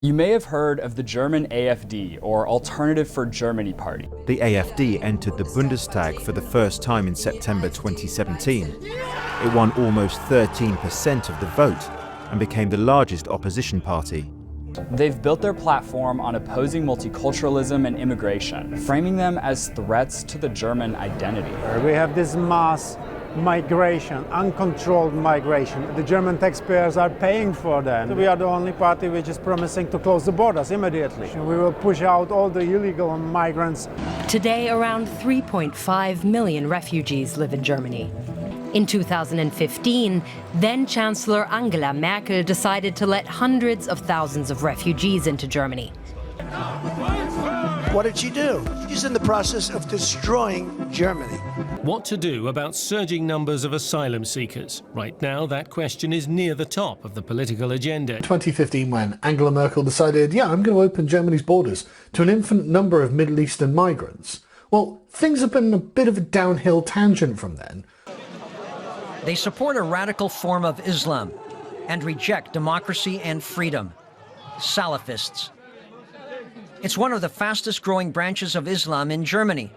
You may have heard of the German AfD, or Alternative for Germany Party. The AfD entered the Bundestag for the first time in September 2017. It won almost 13% of the vote and became the largest opposition party. They've built their platform on opposing multiculturalism and immigration, framing them as threats to the German identity. We have this mass migration, uncontrolled migration. The German taxpayers are paying for them. We are the only party which is promising to close the borders immediately. We will push out all the illegal migrants. Today, around 3.5 million refugees live in Germany. In 2015, then-Chancellor Angela Merkel decided to let hundreds of thousands of refugees into Germany. What did she do? She's in the process of destroying Germany. What to do about surging numbers of asylum seekers? Right now, that question is near the top of the political agenda. 2015, when Angela Merkel decided, I'm going to open Germany's borders to an infinite number of Middle Eastern migrants. Well, things have been a bit of a downhill tangent from then. They support a radical form of Islam and reject democracy and freedom. Salafists. It's one of the fastest growing branches of Islam in Germany.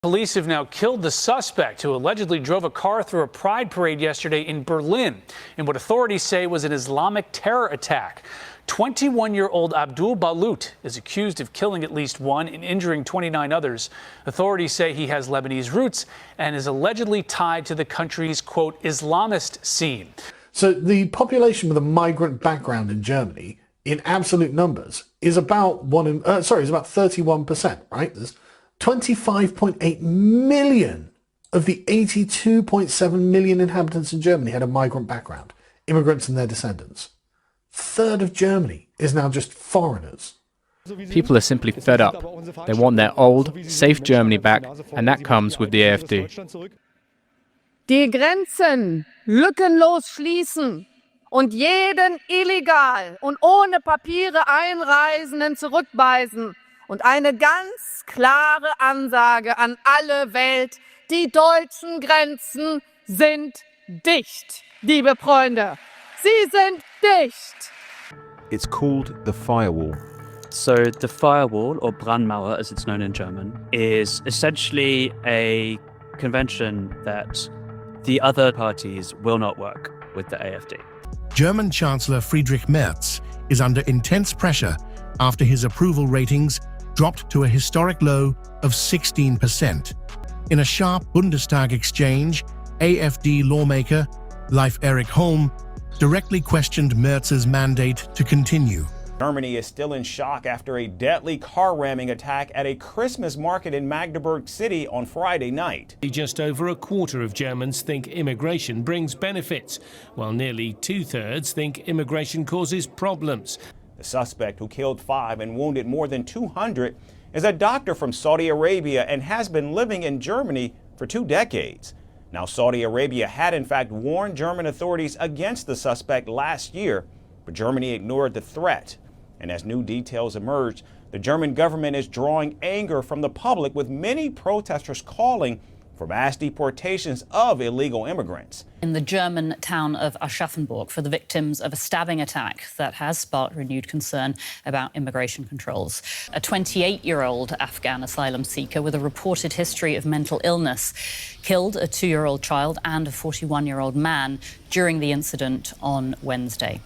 Police have now killed the suspect who allegedly drove a car through a pride parade yesterday in Berlin in what authorities say was an Islamic terror attack. 21-year-old Abdul Balut is accused of killing at least one and injuring 29 others. Authorities say he has Lebanese roots and is allegedly tied to the country's, quote, Islamist scene. So the population with a migrant background in Germany, in absolute numbers, is about 31%, right? There's 25.8 million of the 82.7 million inhabitants in Germany had a migrant background, immigrants and their descendants. A third of Germany is now just foreigners. People are simply fed up. They want their old, safe Germany back, and that comes with the AfD. Die Grenzen lückenlos schließen und jeden illegal und ohne Papiere Einreisenden zurückweisen. Und eine ganz klare Ansage an alle Welt: Die deutschen Grenzen sind dicht, liebe Freunde. Sie sind dicht. It's called the firewall. So the firewall, or Brandmauer as it's known in German, is essentially a convention that the other parties will not work with the AfD. German Chancellor Friedrich Merz is under intense pressure after his approval ratings dropped to a historic low of 16%. In a sharp Bundestag exchange, AfD lawmaker Leif Erik Holm directly questioned Merz's mandate to continue. Germany is still in shock after a deadly car ramming attack at a Christmas market in Magdeburg City on Friday night. Just over a quarter of Germans think immigration brings benefits, while nearly two-thirds think immigration causes problems. The suspect, who killed 5 and wounded more than 200, is a doctor from Saudi Arabia and has been living in Germany for 2 decades. Now, Saudi Arabia had in fact warned German authorities against the suspect last year, but Germany ignored the threat. And as new details emerged, the German government is drawing anger from the public, with many protesters calling for mass deportations of illegal immigrants. In the German town of Aschaffenburg for the victims of a stabbing attack that has sparked renewed concern about immigration controls. A 28-year-old Afghan asylum seeker with a reported history of mental illness killed a 2-year-old child and a 41-year-old man during the incident on Wednesday.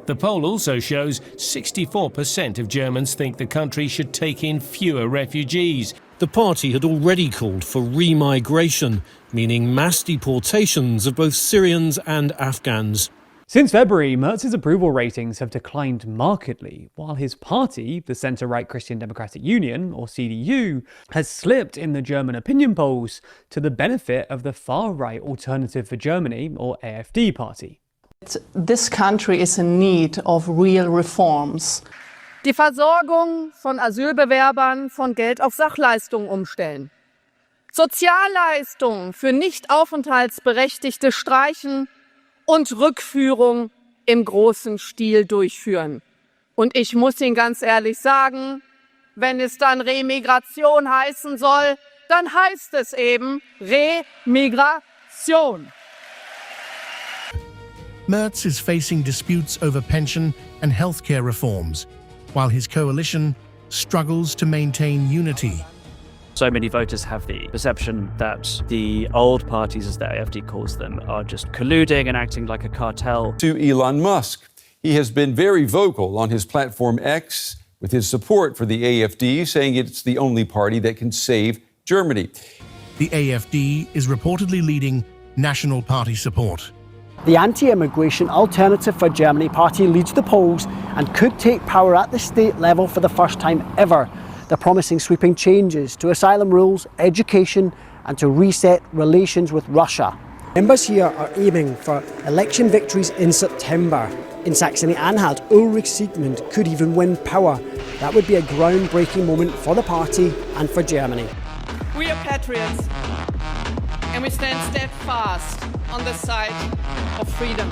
The poll also shows 64% of Germans think the country should take in fewer refugees. The party had already called for remigration, meaning mass deportations of both Syrians and Afghans. Since February, Merz's approval ratings have declined markedly, while his party, the centre-right Christian Democratic Union, or CDU, has slipped in the German opinion polls to the benefit of the far-right Alternative for Germany, or AfD party. This country is in need of real reforms. Die Versorgung von Asylbewerbern von Geld auf Sachleistungen umstellen. Sozialleistungen für Nicht-Aufenthaltsberechtigte streichen und Rückführung im großen Stil durchführen. Und ich muss Ihnen ganz ehrlich sagen, wenn es dann Remigration heißen soll, dann heißt es eben Remigration. Merz is facing disputes over pension and healthcare reforms. while his coalition struggles to maintain unity. So many voters have the perception that the old parties, as the AfD calls them, are just colluding and acting like a cartel. To Elon Musk, he has been very vocal on his platform X with his support for the AfD, saying it's the only party that can save Germany. The AfD is reportedly leading National Party support. The anti-immigration Alternative for Germany party leads the polls and could take power at the state level for the first time ever. They're promising sweeping changes to asylum rules, education, and to reset relations with Russia. Members here are aiming for election victories in September. In Saxony-Anhalt, Ulrich Siegmund could even win power. That would be a groundbreaking moment for the party and for Germany. We are patriots, and we stand steadfast on the side of freedom.